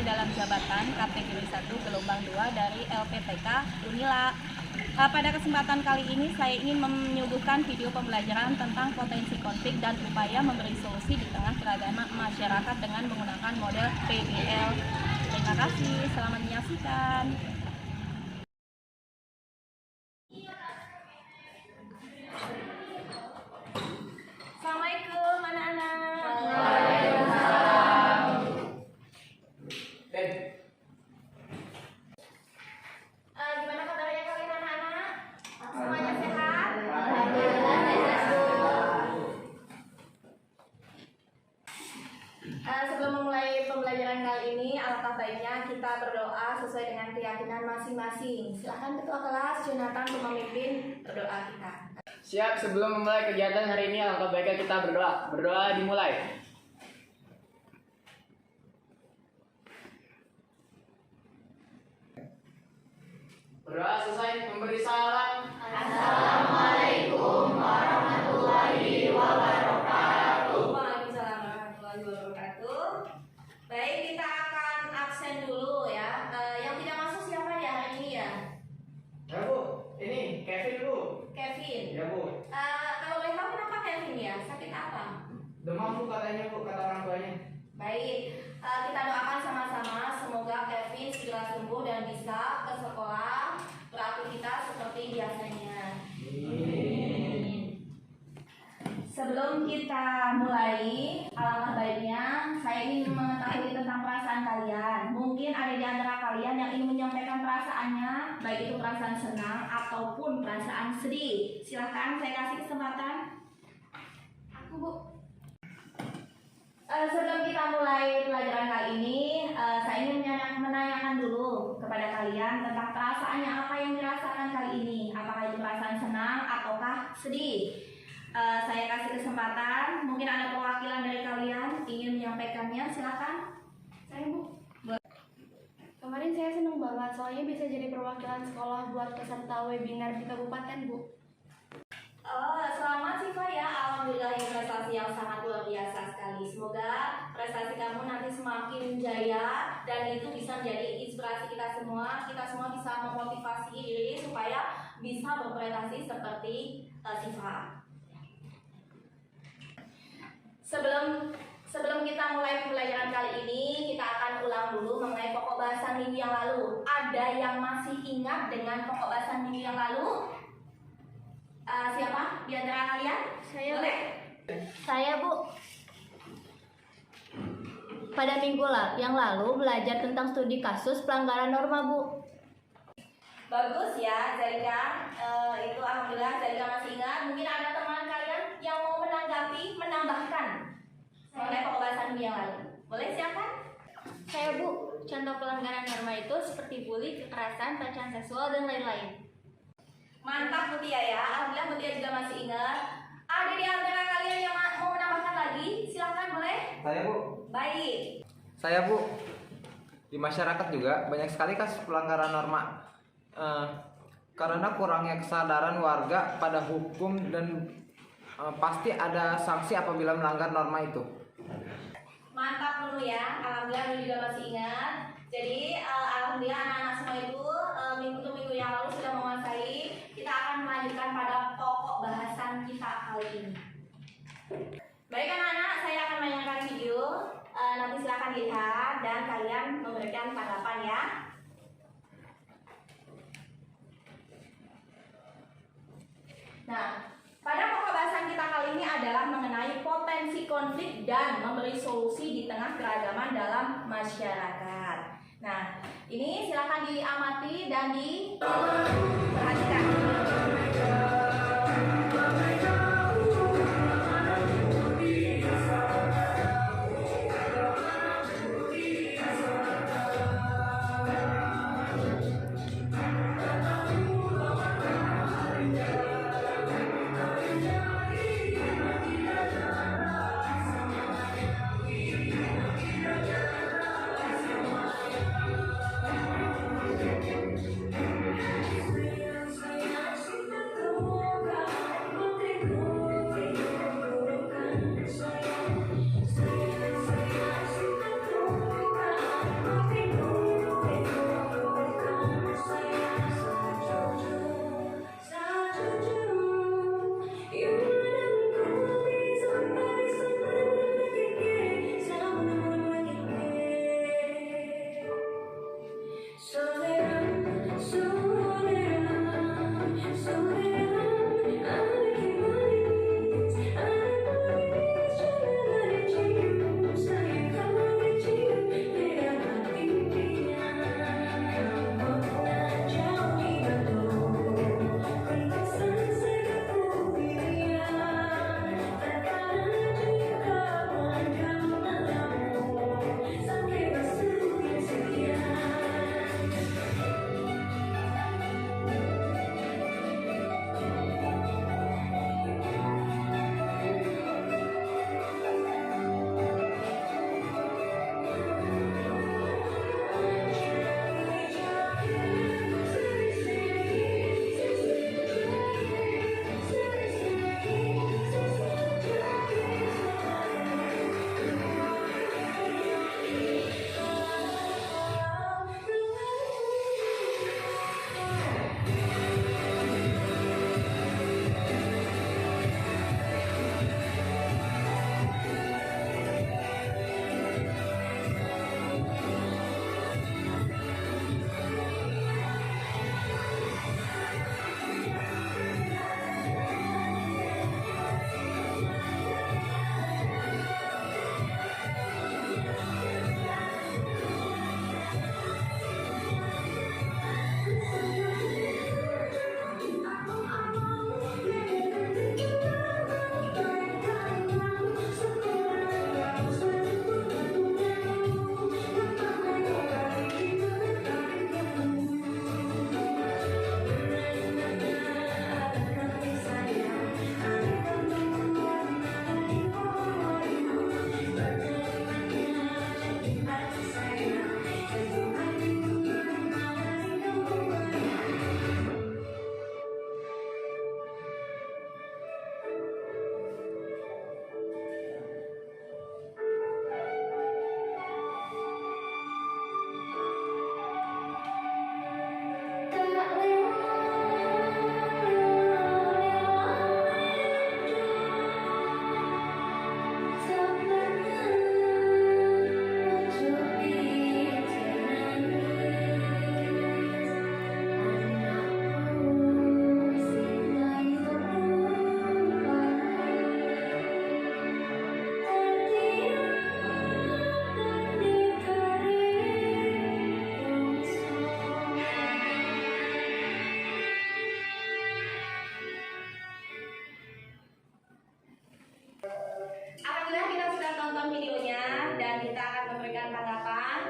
dalam jabatan kategori 1 gelombang 2 dari LPTK Unila. Pada kesempatan kali ini saya ingin menyuguhkan video pembelajaran tentang potensi konflik dan upaya memberi solusi di tengah keragaman masyarakat dengan menggunakan model PBL. Terima kasih, selamat menyaksikan. Assalamualaikum anak-anak. Gimana kabarnya kalian anak-anak? Semuanya sehat? Sebelum memulai pembelajaran kali ini, alangkah baiknya kita berdoa sesuai dengan keyakinan masing-masing. Silahkan Ketua Kelas Jonathan untuk memimpin berdoa kita. Siap, sebelum memulai kegiatan hari ini, alangkah baiknya kita berdoa. Berdoa dimulai. Berdoa selesai, memberi salam. Assalamualaikum warahmatullahi wabarakatuh. Waalaikumsalam warahmatullahi wabarakatuh. Baik, kita akan absen dulu ya. Yang tidak masuk siapa ya hari ini ya? Ya Bu, ini Kevin Bu. Kevin. Ya Bu. Kalau boleh tahu kenapa Kevin ya? Sakit apa? Demam Bu katanya Bu, kata orang tuanya. Baik, kita doakan sama-sama semoga Kevin segera sembuh dan bisa ke sekolah beraktivitas seperti biasanya. Sebelum kita mulai, alangkah baiknya saya ingin mengetahui tentang perasaan kalian. Mungkin ada di antara kalian yang ingin menyampaikan perasaannya, baik itu perasaan senang ataupun perasaan sedih. Silahkan, saya kasih kesempatan. Aku Bu. Sebelum kita mulai pelajaran kali ini, saya ingin menanyakan dulu kepada kalian tentang perasaannya apa yang dirasakan kali ini. Apakah itu perasaan senang ataukah sedih? Saya kasih kesempatan, mungkin ada perwakilan dari kalian ingin menyampaikannya, silakan. Saya Bu. Kemarin saya senang banget soalnya bisa jadi perwakilan sekolah buat peserta webinar di kabupaten Bu. Selamat Siva ya, alhamdulillah ini prestasi yang sangat luar biasa sekali. Semoga prestasi kamu nanti semakin jaya dan itu bisa menjadi inspirasi kita semua. Kita semua bisa memotivasi diri supaya bisa berprestasi seperti Siva. Sebelum kita mulai pembelajaran kali ini, kita akan ulang dulu mengenai pokok bahasan minggu yang lalu. Ada yang masih ingat dengan pokok bahasan minggu yang lalu? Siapa di antara kalian? Saya Boleh? Saya Bu. Pada minggu yang lalu belajar tentang studi kasus pelanggaran norma Bu. Bagus ya, Zalika. Itu alhamdulillah Zalika masih ingat. Mungkin ada teman kalian yang mau menanggapi, menambahkan mengenai pokok bahasan minggu yang lalu. Boleh silakan? Saya Bu, contoh pelanggaran norma itu seperti bully, kekerasan, pelecehan seksual dan lain-lain. Mantap Mutia ya, alhamdulillah Mutia juga masih ingat. Ada di antara kalian yang mau menambahkan lagi? Silakan boleh? Saya Bu. Baik. Saya Bu. Di masyarakat juga banyak sekali kasus pelanggaran norma karena kurangnya kesadaran warga pada hukum dan pasti ada sanksi apabila melanggar norma itu. Mantap dulu ya, alhamdulillah Mutia juga masih ingat. Jadi alhamdulillah anak-anak semua itu minggu yang lalu sudah menguasai. Kita akan melanjutkan pada pokok bahasan kita kali ini. Baik anak-anak, saya akan menyanyikan video. Nanti silakan dilihat dan kalian memberikan tanggapan ya. Nah, pada pokok bahasan kita kali ini adalah mengenai potensi konflik dan memberi solusi di tengah keragaman dalam masyarakat. Nah, ini silakan diamati dan diperhatikan.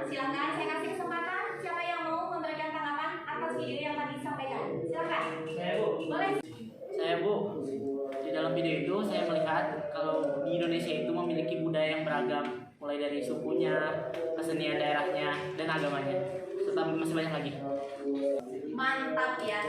Silahkan saya kasih kesempatan. Siapa yang mau memberikan tanggapan atas video yang tadi disampaikan? Silahkan. Saya Bu. Boleh. Saya Bu. Di dalam video itu saya melihat kalau di Indonesia itu memiliki budaya yang beragam, mulai dari sukunya, kesenian daerahnya, dan agamanya, serta masih banyak lagi. Mantap ya.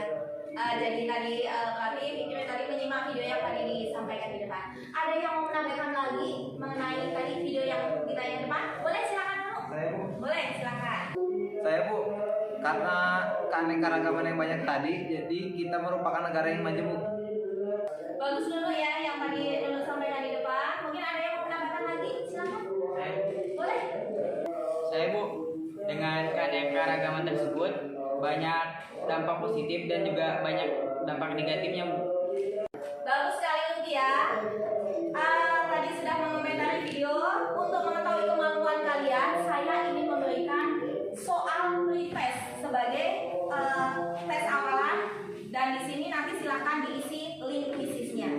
Jadi tadi berarti video tadi menyimak video yang tadi disampaikan di depan. Ada yang mau menambahkan lagi mengenai tadi video yang ditanya di depan? Boleh silakan dulu. Saya Bu. Boleh silakan. Saya Bu, karena keanekaragaman yang banyak tadi, jadi kita merupakan negara yang maju Bu. Bagus dulu ya yang tadi dulu sampaikan di depan. Mungkin ada yang mau menambahkan lagi? Silakan. Boleh. Saya Bu, dengan keanekaragaman tersebut banyak dampak positif dan juga banyak dampak negatifnya Bu. Bagus sekali Luki ya. Tadi sudah mengomentari video. Untuk mengetahui kemampuan kalian, saya ingin memberikan soal pretest sebagai tes awalan. Dan di sini nanti silakan diisi link quizisnya.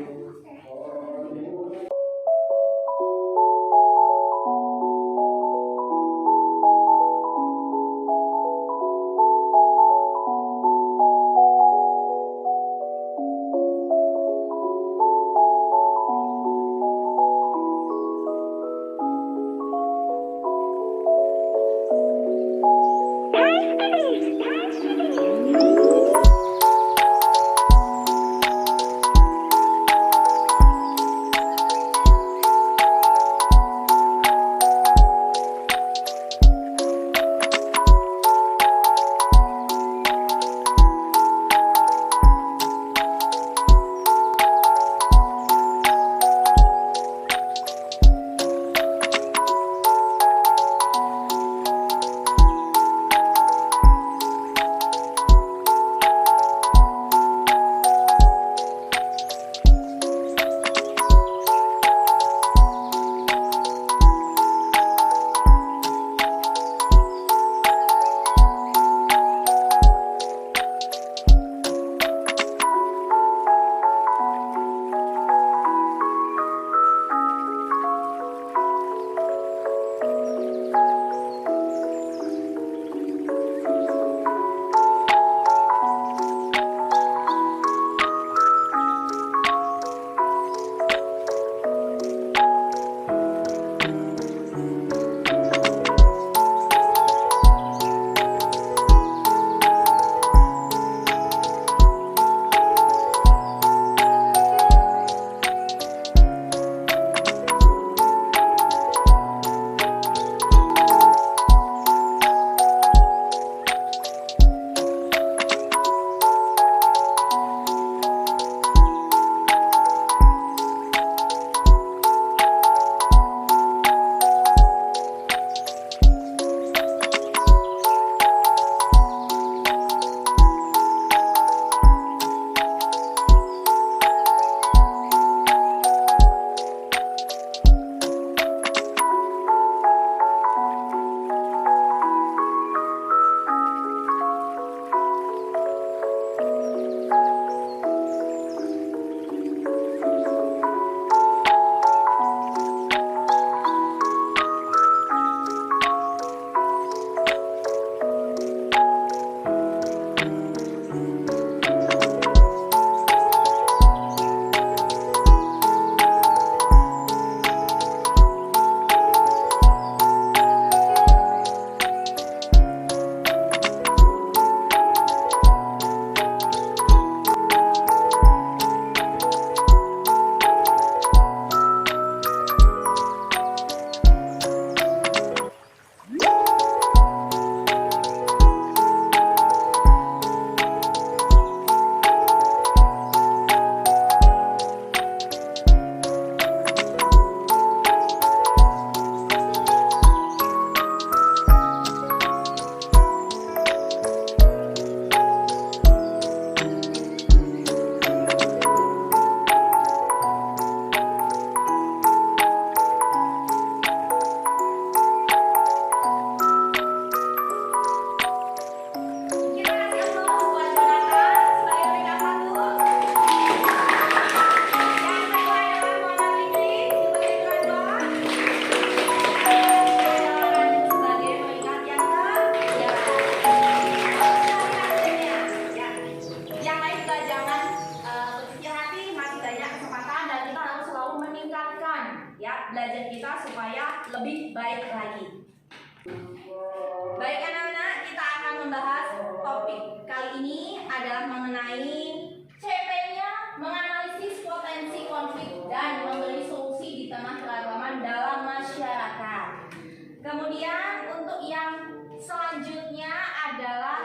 mengenai CP-nya menganalisis potensi konflik dan memberi solusi di tengah keragaman dalam masyarakat. Kemudian untuk yang selanjutnya adalah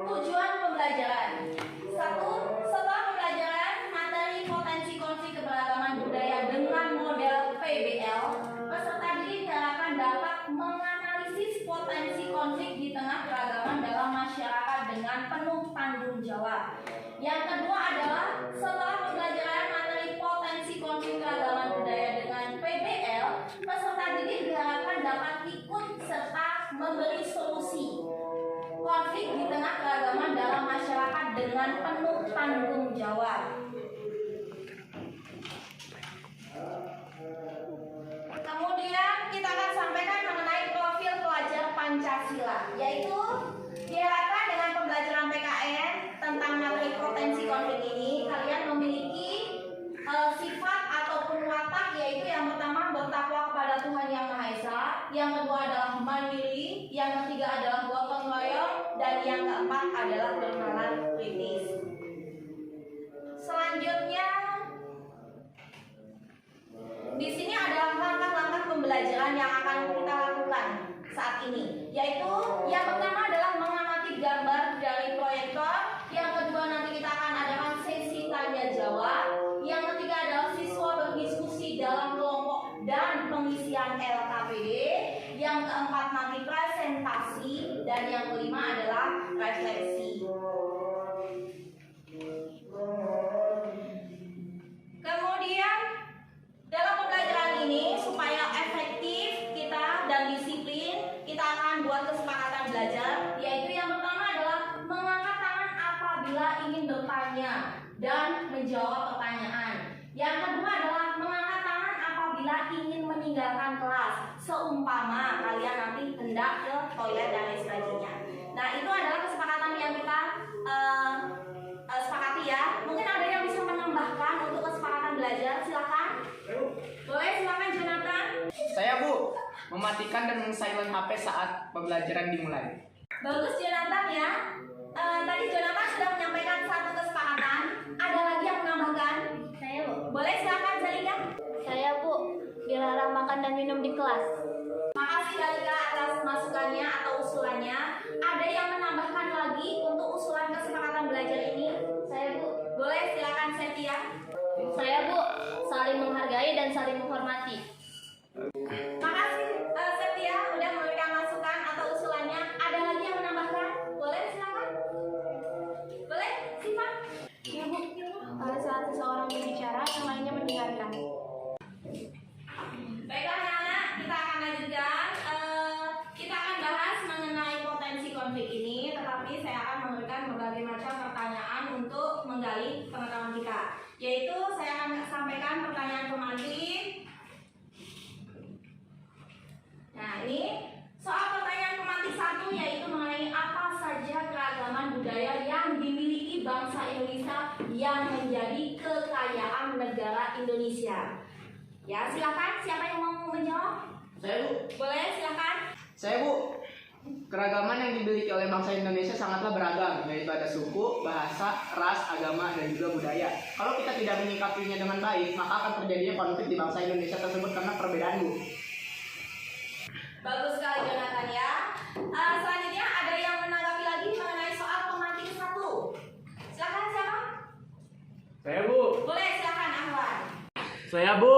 tujuan pembelajaran. 1. Setelah pembelajaran materi potensi konflik keberagaman budaya dengan model PBL, peserta didik diharapkan dapat menganalisis potensi konflik di tengah keragaman dalam masyarakat dengan penuh tanggung jawab. Yang kedua adalah setelah pembelajaran materi potensi konflik keragaman budaya dengan PBL, peserta didik diharapkan dapat ikut serta memberi solusi konflik di tengah keragaman dalam masyarakat dengan penuh tanggung jawab. Kemudian kita akan sampaikan mengenai profil pelajar Pancasila, yaitu diharapkan dengan pembelajaran PKN tentang materi potensi konflik ini kalian memiliki sifat ataupun watak, yaitu yang pertama bertakwa kepada Tuhan Yang Maha Esa, yang kedua adalah mandiri, yang ketiga adalah gotong royong, dan yang keempat adalah bernalar kritis. Selanjutnya di sini adalah langkah-langkah pembelajaran yang akan kita lakukan saat ini, yaitu yang pertama adalah mengamati gambar dari proyektor, yang kedua nanti kita akan adakan sesi tanya jawab, yang ketiga adalah siswa berdiskusi dalam kelompok dan pengisian LKPD, yang keempat nanti presentasi, dan yang kelima adalah refleksi. Kemudian dalam pembelajaran ini supaya efektif kita dan disiplin, kita akan buat kesepakatan belajar, yaitu yang pertama adalah mengangkat tangan apabila ingin bertanya dan menjawab pertanyaan. Yang kedua adalah mengangkat tangan apabila ingin meninggalkan kelas, seumpama kalian nanti hendak ke toilet dan lain sebagainya. Nah, itu adalah kesepakatan yang kita sepakati ya. Mungkin ada yang bisa menambahkan untuk kesepakatan belajar, silakan. Boleh, silakan Jonathan. Saya Bu, mematikan dan men-silent HP saat pembelajaran dimulai. Bagus Jonathan ya. Tadi Jonathan sudah menyampaikan satu kesepakatan. Ada lagi yang menambahkan? Saya Bu. Boleh, silakan Zalika. Saya Bu, dilarang makan dan minum di kelas. Makasih Zalika atas masukannya atau usulannya. Ada yang menambahkan lagi untuk usulan kesepakatan belajar ini? Saya Bu. Boleh, silakan Setia. Saya Bu, saling menghargai dan saling menghormati. Makasih Setia udah memberikan masukan atau usulannya. Ada lagi yang menambahkan? Boleh, silakan. Boleh, Siva. Ya Bu, saat seseorang berbicara, yang lainnya mendengarkan. Baiklah anak-anak, kita akan lanjutkan. Kita akan bahas mengenai potensi konflik ini, tetapi saya akan memberikan berbagai macam pertanyaan untuk menggali pengetahuan kita. Yaitu saya akan sampaikan pertanyaan pemantik. Nah, ini soal pertanyaan pemantik 1, yaitu mengenai apa saja keragaman budaya yang dimiliki bangsa Indonesia yang menjadi kekayaan negara Indonesia. Ya, silakan. Siapa yang mau menjawab? Saya Bu. Boleh, silakan. Saya Bu, keragaman yang dimiliki oleh bangsa Indonesia sangatlah beragam, yaitu ada suku, bahasa, ras, agama, dan juga budaya. Kalau kita tidak menyikapinya dengan baik, maka akan terjadinya konflik di bangsa Indonesia tersebut karena perbedaan Bu. Bagus sekali Jonathan ya. Selanjutnya ada yang menanggapi lagi mengenai soal pemantik 1. Silakan siapa? Saya Bu. Boleh, silakan Ahwan. Saya Bu,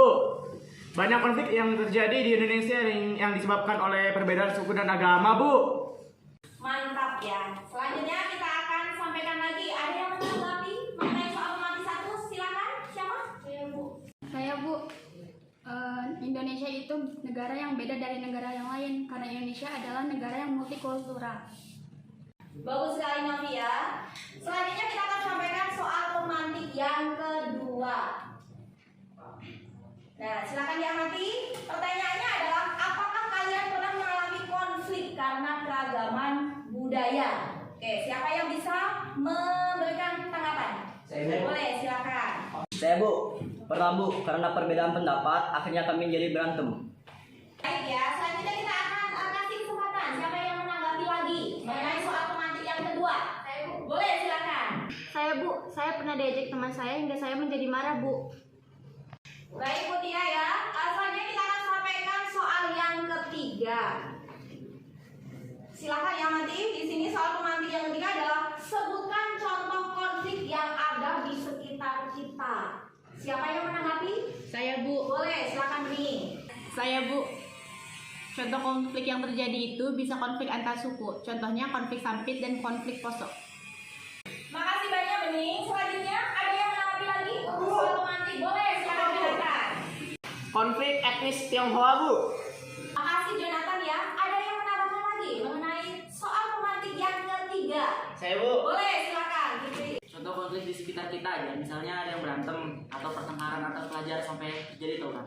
banyak konflik yang terjadi di Indonesia yang disebabkan oleh perbedaan suku dan agama Bu. Mantap ya. Selanjutnya kita akan sampaikan lagi. Ada yang menanggapi mengenai soal pemantik 1? Silakan. Siapa? Saya Bu, Indonesia itu negara yang beda dari negara yang lain karena Indonesia adalah negara yang multikultural. Bagus sekali Nafi ya. Selanjutnya kita akan sampaikan soal pemantik yang kedua. Nah, silakan diamati. Pertanyaannya adalah, apakah kalian pernah mengalami konflik karena keragaman budaya? Oke, siapa yang bisa memberikan tanggapan? Saya. Boleh, silakan. Saya Bu, pernah Bu, karena perbedaan pendapat akhirnya kami jadi berantem. Baik ya, selanjutnya kita akan kasih kesempatan. Siapa yang menanggapi lagi mengenai soal pemantik yang saya pernah diejek teman saya hingga saya menjadi marah, Bu. Baik Bu Tia ya. Selanjutnya kita akan sampaikan soal yang ketiga. Silakan yang nanti di sini soal pemantik yang ketiga adalah sebutkan contoh konflik yang ada di sekitar kita. Siapa yang menanggapi? Saya, Bu. Boleh, silakan nih. Saya, Bu. Contoh konflik yang terjadi itu bisa konflik antar suku. Contohnya konflik Sampit dan konflik Poso. Makasih banyak Bening. Selanjutnya ada yang menanggapi lagi untuk soal pemantik. Boleh, silakan Jonathan. Konflik etnis Tionghoa, Bu. Makasih Jonathan ya. Ada yang menambahkan lagi mengenai soal pemantik yang ketiga. Saya, Bu. Boleh, silakan. Fitri. Contoh konflik di sekitar kita aja, misalnya ada yang berantem atau pertengkaran antar pelajar sampai jadi itu kan.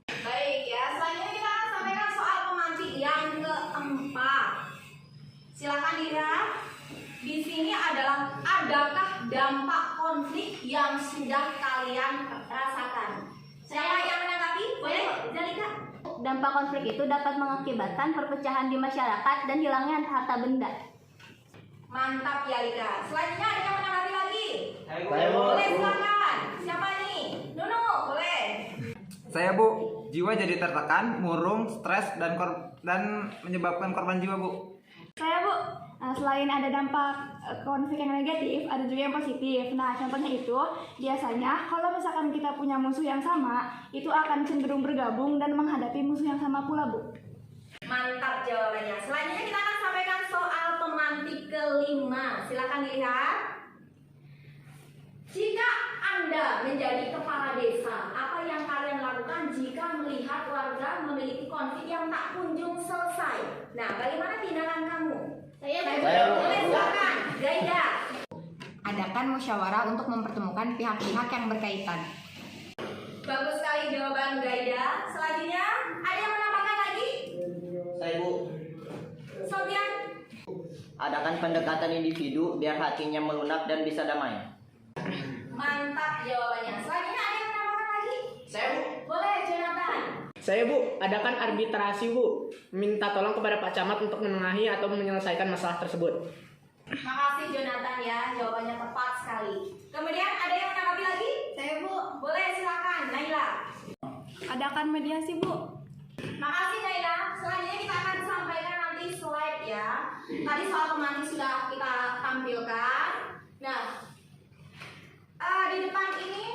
Baik ya, selanjutnya kita akan sampaikan soal pemantik yang keempat. Silakan dilihat. Di sini adalah adakah dampak konflik yang sudah kalian rasakan? Siapa yang menanggapi? Boleh, Zalika. Dampak konflik itu dapat mengakibatkan perpecahan di masyarakat dan hilangnya harta benda. Mantap ya Lika. Selanjutnya ada yang menanggapi lagi? Saya, Bu. Boleh, silakan. Siapa nih? Nunu, boleh. Saya Bu, jiwa jadi tertekan, murung, stres dan menyebabkan korban jiwa Bu. Saya, Bu, selain ada dampak konflik yang negatif, ada juga yang positif. Nah, contohnya itu, biasanya kalau misalkan kita punya musuh yang sama, itu akan cenderung bergabung dan menghadapi musuh yang sama pula, Bu. Mantap jawabannya. Selanjutnya kita akan sampaikan soal pemantik kelima. Silakan dilihat. Jika Anda menjadi kepala desa, apa yang kalian lakukan jika melihat warga memiliki konflik yang tak kunjung selesai? Nah, bagaimana tindakan kamu? Saya, Boleh, silakan. Gaida. Adakan musyawarah untuk mempertemukan pihak-pihak yang berkaitan. Bagus sekali jawaban Gaida. Selanjutnya, ada yang menambahkan lagi? Saya, Bu. Sofian. Adakan pendekatan individu biar hatinya melunak dan bisa damai. Mantap jawabannya. Selanjutnya ada yang menambahkan lagi? Saya, Bu. Boleh, Jonathan. Saya, Bu, adakan arbitrasi, Bu. Minta tolong kepada Pak Camat untuk menengahi atau menyelesaikan masalah tersebut. Makasih Jonathan ya, jawabannya tepat sekali. Kemudian ada yang menanggapi lagi? Saya, Bu, Boleh, silakan. Naila. adakan mediasi, Bu. Makasih Naila. Selanjutnya kita akan sampaikan nanti slide ya. Tadi soal pemantik sudah kita tampilkan. Nah, di depan ini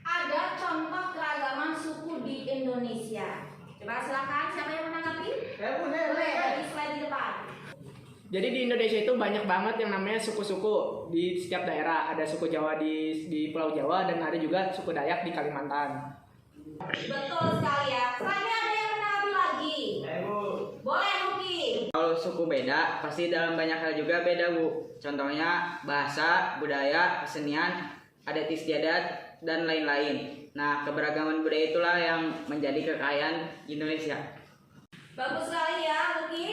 ada contoh keragaman suku di Indonesia. Coba silakan, siapa yang menanggapi? Boleh, dari slide di depan. Jadi di Indonesia itu banyak banget yang namanya suku-suku di setiap daerah. Ada suku Jawa di Pulau Jawa dan ada juga suku Dayak di Kalimantan. Betul sekali ya. Selanjutnya ada yang menanggapi lagi? Boleh, Luki. Kalau suku beda, pasti dalam banyak hal juga beda, Bu. Contohnya bahasa, budaya, kesenian, adat istiadat, dan lain-lain. Nah, keberagaman budaya itulah yang menjadi kekayaan Indonesia. Bagus sekali ya, Luki.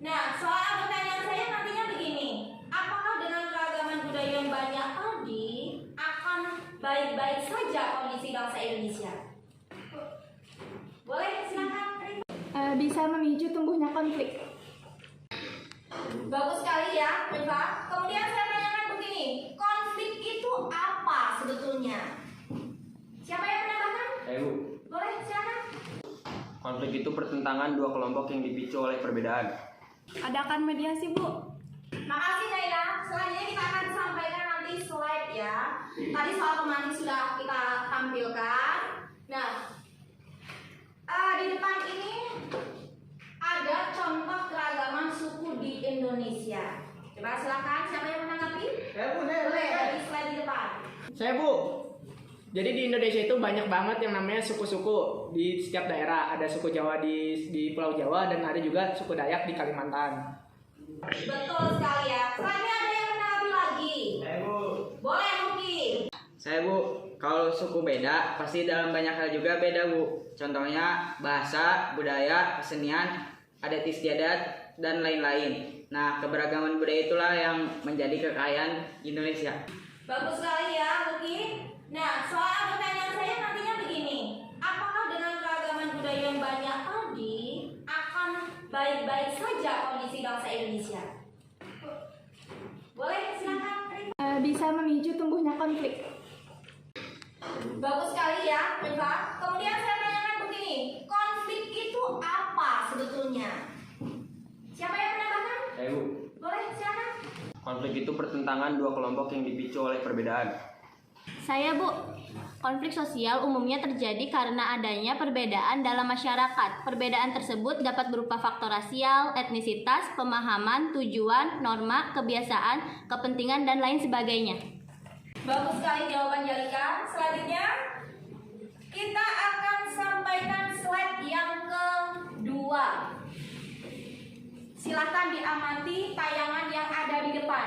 Nah, soal pertanyaan saya nantinya begini. Apakah dengan keragaman budaya yang banyak tadi akan baik-baik saja kondisi bangsa Indonesia? Boleh, silakan. Bisa memicu tumbuhnya konflik. Bagus sekali ya, Rifa. Kemudian saya tanyakan begini, konflik itu apa sebetulnya? Siapa yang menambahkan? Bu. Boleh, silakan. Konflik itu pertentangan dua kelompok yang dipicu oleh perbedaan. Adakan mediasi, Bu. Makasih Naila. Selanjutnya kita akan sampaikan nanti slide ya. Tadi soal pemantik sudah kita tampilkan. Nah, di depan ini ada contoh keragaman suku di Indonesia. Coba silakan, siapa yang menanggapi? Boleh, dari slide di depan. Saya, Bu. Jadi di Indonesia itu banyak banget yang namanya suku-suku di setiap daerah. Ada suku Jawa di Pulau Jawa dan ada juga suku Dayak di Kalimantan. Betul sekali ya. Selanjutnya ada yang menanggapi lagi? Boleh, Luki. Saya, Bu, kalau suku beda, pasti dalam banyak hal juga beda, Bu. Contohnya bahasa, budaya, kesenian, adat istiadat, dan lain-lain. Nah, keberagaman budaya itulah yang menjadi kekayaan Indonesia. Bagus sekali ya, Luki. Nah, soal pertanyaan saya nantinya begini. Apakah dengan keragaman budaya yang banyak tadi akan baik-baik saja kondisi bangsa Indonesia? Boleh, silakan. bisa memicu tumbuhnya konflik. Bagus sekali ya, Rifa. Kemudian saya tanyakan begini, konflik itu apa sebetulnya? Siapa yang menambahkan? Saya, Bu. Boleh, silakan. Konflik itu pertentangan dua kelompok yang dipicu oleh perbedaan. Saya, Bu. Konflik sosial umumnya terjadi karena adanya perbedaan dalam masyarakat. Perbedaan tersebut dapat berupa faktor rasial, etnisitas, pemahaman, tujuan, norma, kebiasaan, kepentingan, dan lain sebagainya. Bagus sekali jawaban Jalika. Selanjutnya kita akan sampaikan slide yang kedua. Silakan diamati tayangan yang ada di depan.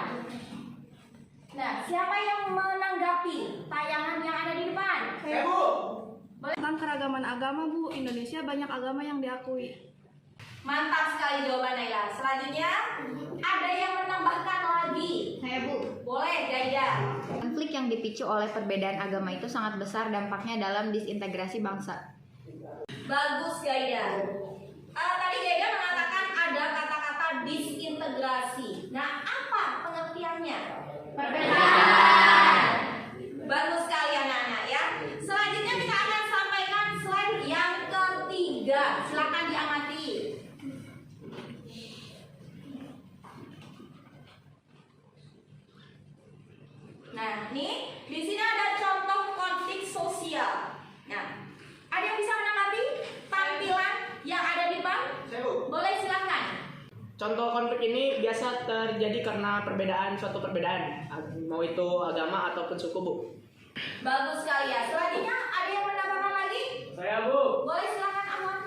Nah, siapa yang menanggapi tayangan yang ada di depan? Saya, Bu. Tentang keragaman agama, Bu. Indonesia banyak agama yang diakui. Mantap sekali jawaban Naila. Selanjutnya ada yang menambahkan lagi. Saya, Bu. Boleh, Gaida. Konflik yang dipicu oleh perbedaan agama itu sangat besar dampaknya dalam disintegrasi bangsa. Bagus, Gaida. Tadi Gaida mengatakan ada kata-kata disintegrasi. Nah, apa pengertiannya? Perbedaan. Bagus sekali anak-anak ya. Selanjutnya kita akan sampaikan slide yang ketiga. Silakan diamati. Nah, ini di sini ada contoh konflik sosial. Nah, ada yang bisa menanggapi tampilan yang ada di depan? Saya, Bu. Boleh silakan. Contoh konflik ini biasa terjadi karena suatu perbedaan, mau itu agama ataupun suku, Bu. Bagus sekali ya. Selanjutnya ada yang menambahkan lagi? Saya, Bu. Boleh silakan Ahmad.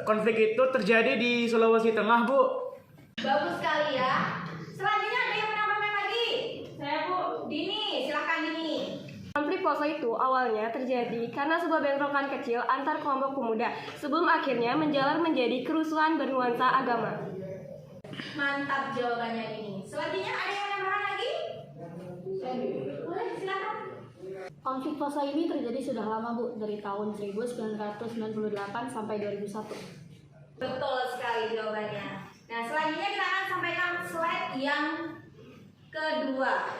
Konflik itu terjadi di Sulawesi Tengah, Bu. Bagus sekali ya. Selanjutnya ada yang menambahkan lagi? Saya, Bu. Dini, silakan Dini. Konflik Poso itu awalnya terjadi karena sebuah bentrokan kecil antar kelompok pemuda sebelum akhirnya menjalar menjadi kerusuhan bernuansa agama. Mantap jawabannya Dini. Selanjutnya ada yang menambahkan lagi? Boleh silakan. Konflik Poso ini terjadi sudah lama, Bu, dari tahun 1998 sampai 2001. Betul sekali jawabannya. Nah, selanjutnya kita akan sampaikan slide yang kedua.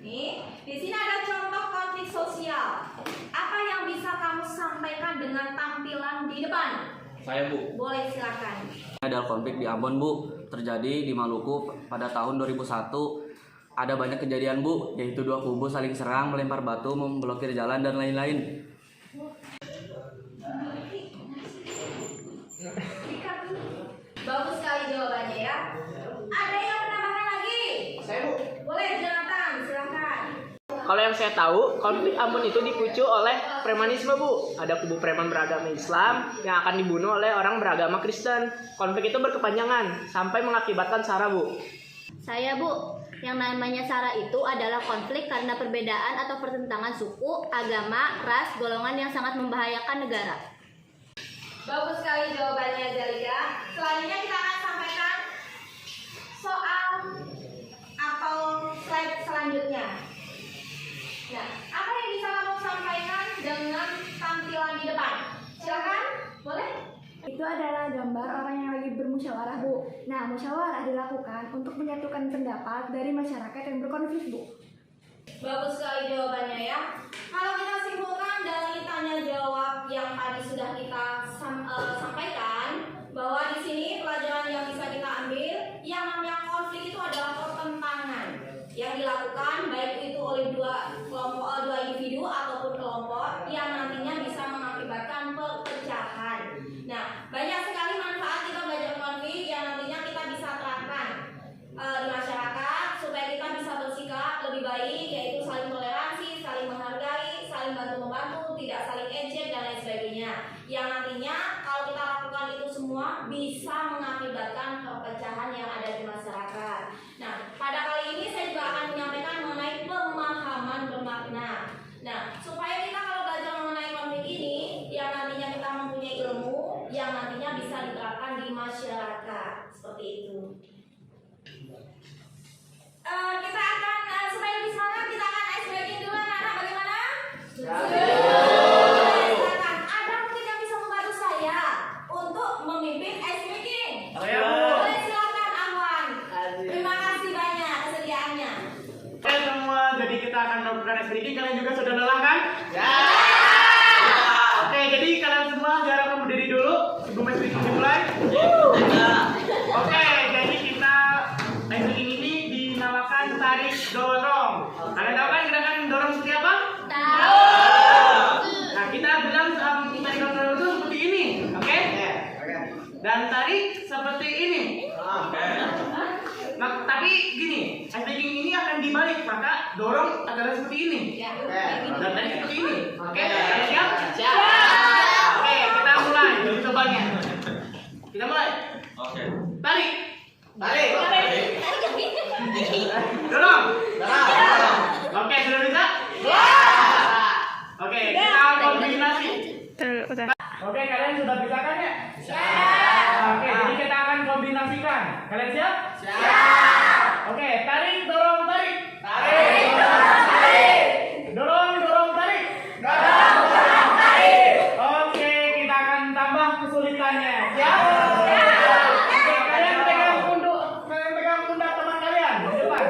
Nih, di sini ada contoh konflik sosial. Apa yang bisa kamu sampaikan dengan tampilan di depan? Saya, Bu. Boleh silakan. Ada konflik di Ambon, Bu, terjadi di Maluku pada tahun 2001. Ada banyak kejadian, Bu, yaitu dua kubu saling serang, melempar batu, memblokir jalan, dan lain-lain. Bagus sekali jawabannya ya. Ada yang menambahkan lagi? Saya, Bu. Boleh, Jonathan, silakan. Kalau yang saya tahu, konflik Ambon itu dipicu oleh premanisme, Bu. Ada kubu preman beragama Islam yang akan dibunuh oleh orang beragama Kristen. Konflik itu berkepanjangan sampai mengakibatkan sara, Bu. Saya, Bu. Yang namanya sara itu adalah konflik karena perbedaan atau pertentangan suku, agama, ras, golongan yang sangat membahayakan negara. Bagus sekali jawabannya Jalika. Selanjutnya kita akan sampaikan soal atau slide selanjutnya. Nah, apa yang bisa kamu sampaikan dengan tampilan di depan? Silakan, boleh? Itu adalah gambar orang yang lagi bermusyawarah, Bu. Nah, musyawarah dilakukan untuk menyatukan pendapat dari masyarakat yang berkonflik, Bu. Bagus sekali jawabannya ya. Kalau kita simpulkan dari tanya jawab yang tadi sudah kita sampaikan, bahwa di sini pelajaran yang bisa kita ambil, yang namanya konflik itu adalah pertentangan yang dilakukan baik itu oleh dua individu ataupun kelompok yang nantinya bisa mengakibatkan perpecahan. Nah, banyak sekali manfaat kita belajar konflik yang nantinya kita bisa terapkan di masyarakat supaya kita bisa bersikap lebih baik, yaitu saling toleransi, saling menghargai, saling bantu-membantu, tidak saling ejek dan lain sebagainya. Yang nantinya kalau kita lakukan itu semua bisa mengakibatkan perpecahan yang ada di masyarakat. Nah, pada kali ini saya juga akan menyampaikan mengenai pemahaman bermakna. Nah, supaya kita kalau belajar mengenai konflik ini, yang nantinya kita mempunyai ilmu yang nantinya bisa diterapkan di masyarakat. Seperti itu. Kita akan supaya lebih semangat, kita akan ice breaking dulu anak-anak. Bagaimana? Silakan. Ada mungkin yang bisa membantu saya untuk memimpin ice breaking? Boleh silakan Ahwan. Terima kasih dan tarik seperti ini. Nah, tapi gini, ice breaking ini akan dibalik, maka dorong adalah seperti ini. Dan tarik seperti ini. Oke, siap? Siap. Oke, kita mulai uji cobanya. Kita mulai. Oke. Tarik. Dorong. Oke, sudah bisa? Oke, kita kombinasi. Oke, kalian sudah bisa kan ya? Oke, jadi kita akan kombinasikan. Kalian siap? Siap. Oke, tarik, dorong, tarik. Dorong, tarik. Oke, kita akan tambah kesulitannya. Siap? Oke, kalian pegang pundak teman kalian di depan.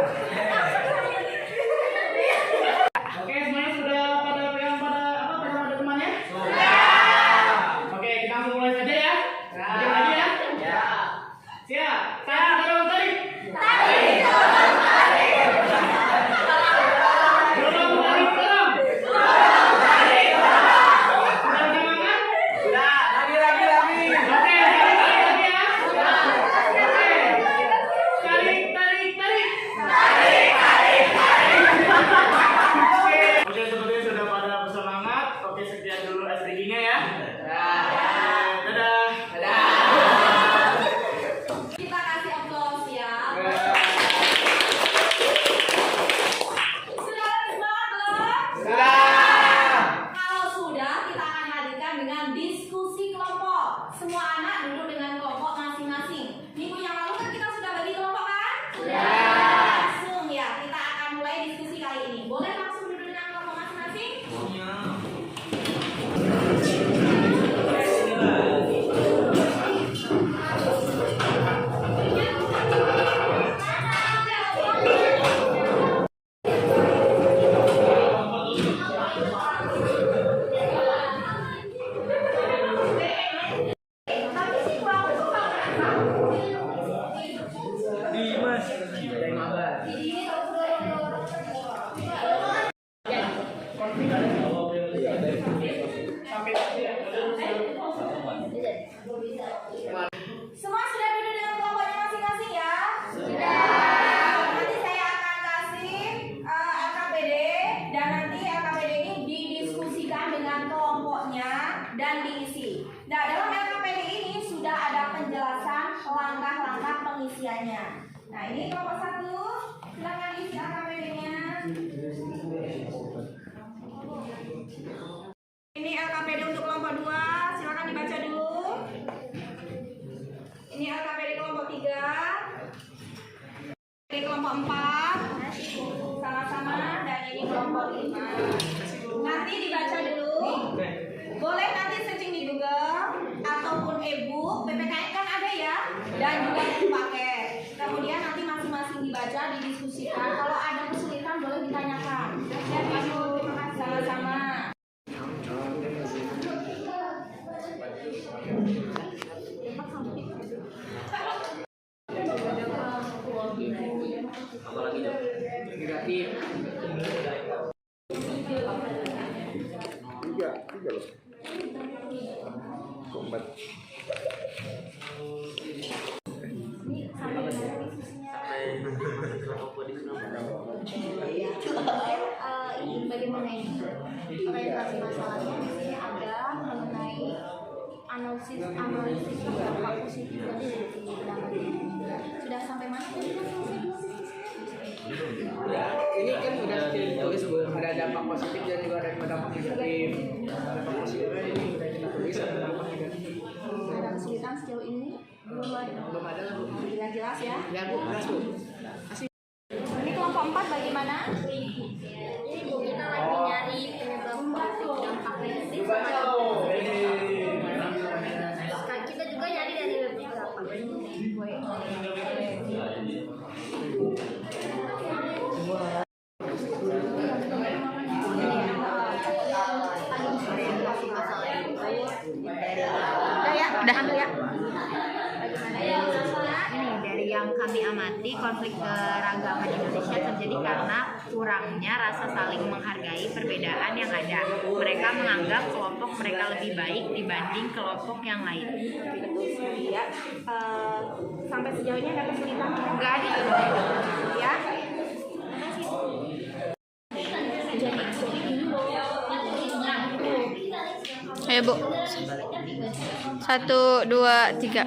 Oke, semuanya sudah pada pegang pada temannya? Oke, kita langsung mulai saja ya. Pegang lagi ya. Siap. Tarik, dorong, tarik. Oke, sepertinya sudah pada bersemangat. Oke, sekian dulu ice breaking-nya ya. Dadah. Kita kasih aplaus ya. Sudah semangat belum? Kalau sudah, kita akan hadirkan dengan diskusi kelompok. Semua anak duduk dengan kelompok masing-masing. Minggu yang lalu kan kita sudah bagi kelompok kan? Langsung ya, kita akan mulai diskusi kali ini. Boleh langsung duduk dengan kelompok masing-masing? Semua sudah duduk dengan kelompoknya masing-masing ya? Sudah. Nanti saya akan kasih LKPD dan nanti LKPD ini didiskusikan dengan kelompoknya dan diisi. Nah, dalam LKPD ini sudah ada penjelasan langkah-langkah pengisiannya. Nah, ini kelompok 1, silakan isi LKPD-nya. Ini LKPD untuk kelompok 2, silakan dibaca dulu. Ini LKPD kelompok 3, ini kelompok 4, sama-sama, dan ini kelompok 5. Nanti dibaca dulu. Boleh nanti searching di Google ataupun e-book, PPKN kan ada ya, dan juga buku paket. Kemudian nanti masing-masing dibaca, didiskusikan. Kalau ada kesulitan boleh ditanyakan. Siap Ibu, sama-sama. Apalagi Negatif. Tiga loh. Kombat. Bagaimana ini orientasi masalahnya di sini ada mengenai analisis dampak positif dan negatif. Sudah sampai mana? Ini kan udah ditulis Bu, ada dampak positif dan juga ada dampak negatif. Dampak positifnya ini udah kita tulis, ada dampak negatif. Ada kesulitan sejauh ini? Belum ada lah Bu. Jelas ya? Ya Bu, jelas Bu. Ini kelompok 4 bagaimana? Ini Bu, kita lagi nyari penyebab konflik dampak negatif sama dampak positif. Kita juga nyari dari beberapa. Udah ambil ya. Ini dari yang yang kami amati, konflik keragaman Indonesia terjadi karena kurangnya rasa saling menghargai perbedaan yang ada. Mereka menganggap kelompok mereka lebih baik dibanding kelompok yang lain. Ya, sampai sejauh ini ada kesulitan Enggak ada ya. Ayo Bu. 1, 2, 3.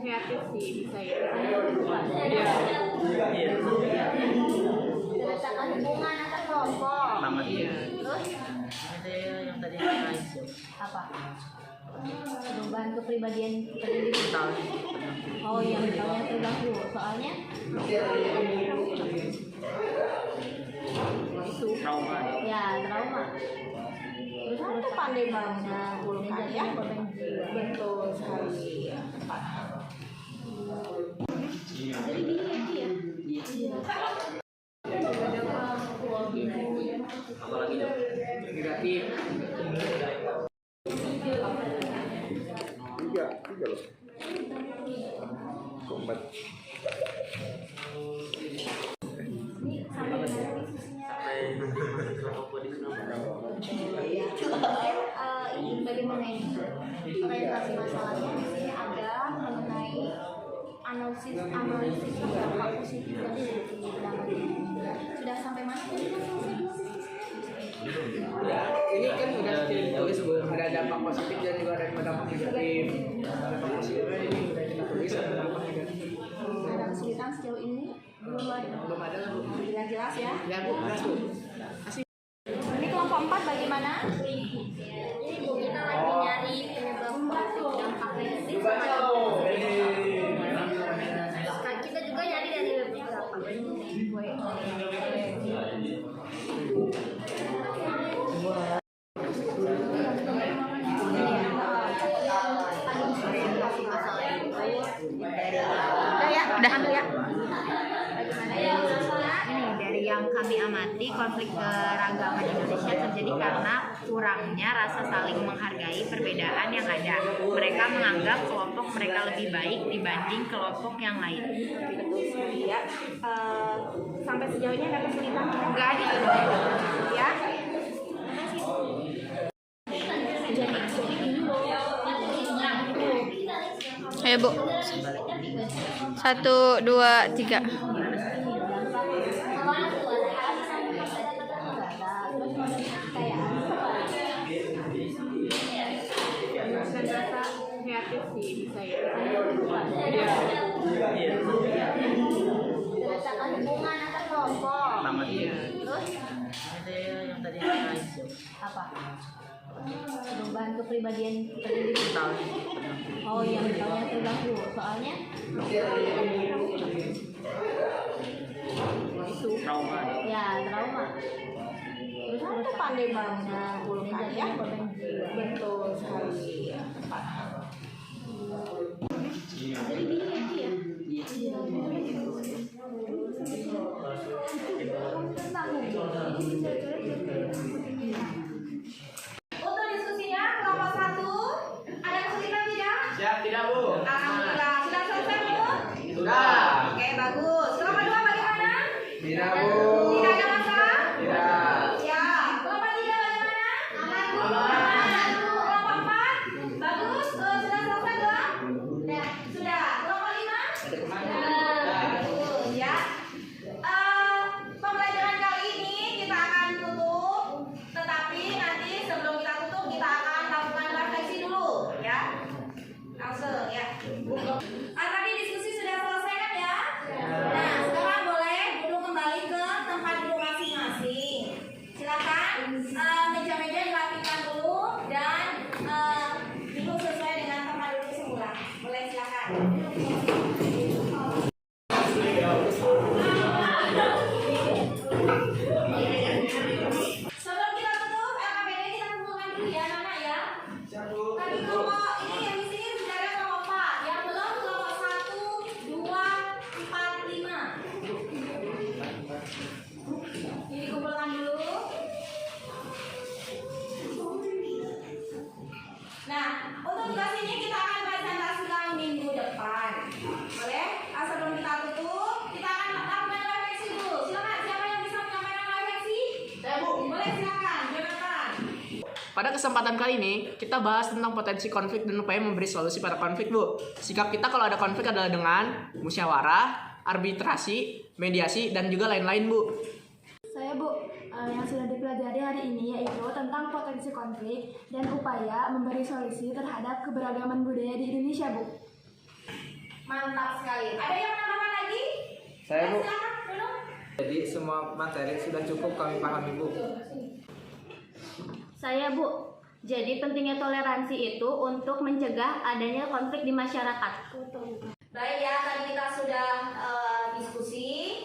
Kreatif sih bisa ya. Berdasarkan hubungan antar kelompok. Terus yang tadi apa? Perubahan kepribadian tertentu. Oh, yang mentalnya terganggu. Soalnya itu trauma. ya trauma. Terus itu pandai mengumpulkan ya. Betul sekali. Jadi gini ya. Apalagi negatif. Tiga loh. Kombat. Bagaimana ini orientasi masalahnya di sini ada mengenai analisis dampak positif dan negatif. Sudah sampai mana tadi Mas? Ini kan udah ditulis Bu, ada dampak positif dan juga ada dampak negatif. Dampak positifnya ini udah kita tulis, ada dampak negatif. Ada kesulitan sejauh ini? Belum ada Bu. Jelas ya. Ya Bu, jelas Bu. Ini kelompok 4 bagaimana? Ini Bu, kita lagi nyari penyebab dampak negatif. Kita juga nyari dari beberapa. Dari yang kami amati, konflik keragaman Indonesia terjadi karena kurangnya rasa saling menghargai perbedaan yang ada. Mereka menganggap kelompok mereka lebih baik dibanding kelompok yang lain. Ya, sampai sejauh ini ada kesulitan Enggak ada ya. Ayo Bu. 1, 2, 3. Kreatif sih bisa ya. Berdasarkan hubungan antar kelompok. Terus yang tadi apa? Perubahan kepribadian tertentu. Oh, yang mentalnya terganggu. Soalnya itu trauma. ya trauma. Terus itu pandai mengumpulkan ya. Betul sekali. Jadi gini ya. Untuk diskusinya kelompok 1 ada kesulitan tidak? Siap tidak Bu? Alhamdulillah sudah selesai Bu? Sudah. Oke bagus. Kelompok 2 bagaimana? Tidak Bu. Tidak ada masalah? Tidak. Ya. Kelompok 3 bagaimana? Aman Bu. Aman. Kelompok 4 bagus. Sudah selesai belum? Sudah. Kelompok 5? Bagus ya. Pembelajaran kali ini kita akan tutup, tetapi nanti sebelum kita tutup kita akan lakukan refleksi dulu ya. Langsung ya. Tadi diskusi sudah selesai kan ya? Nah, sekarang boleh duduk kembali ke tempat duduk masing-masing. Silakan meja-meja dirapikan dulu dan duduk sesuai dengan tempat duduk semula. Boleh silakan. Sebelum kita tutup, LKPD kita kumpulkan dulu ya, anak ya. Tadi kelompok ini yang di sini sudah ada kelompok 4, yang belum kelompok 1, 2, 4, 5. Ini kumpulkan dulu. pada kesempatan kali ini kita bahas tentang potensi konflik dan upaya memberi solusi pada konflik, Bu. Sikap kita kalau ada konflik adalah dengan musyawarah, arbitrasi, mediasi, dan juga lain-lain, Bu. Saya Bu, yang sudah dipelajari hari ini yaitu tentang potensi konflik dan upaya memberi solusi terhadap keberagaman budaya di Indonesia, Bu. Mantap sekali. Ada yang menambahkan lagi? Saya, Bu. Silakan, dulu. Jadi semua materi sudah cukup kami pahami, Bu. Saya Bu, jadi pentingnya toleransi itu untuk mencegah adanya konflik di masyarakat. Baik ya, tadi kita sudah diskusi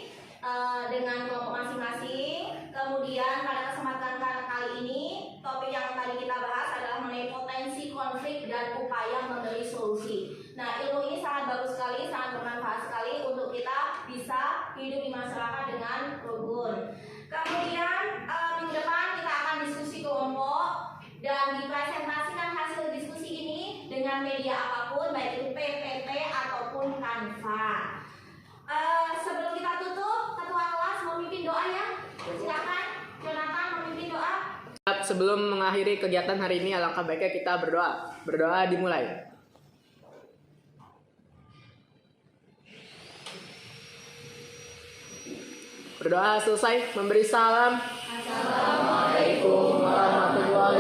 dengan kelompok masing-masing. Kemudian pada kesempatan kali ini, topik yang tadi kita bahas adalah mengenai potensi konflik dan upaya memberi solusi. Nah, ilmu ini sangat bagus sekali, sangat bermanfaat sekali untuk kita bisa hidup di masyarakat dengan rukun. Kemudian minggu depan kita akan diskusi kelompok dan dipresentasikan hasil diskusi ini dengan media apapun, baik itu PPT ataupun Canva. Sebelum kita tutup, ketua kelas memimpin doa ya. Silakan, Jonathan memimpin doa. Sebelum mengakhiri kegiatan hari ini, alangkah baiknya kita berdoa. Berdoa dimulai. Berdoa selesai, memberi salam. Assalamualaikum warahmatullahi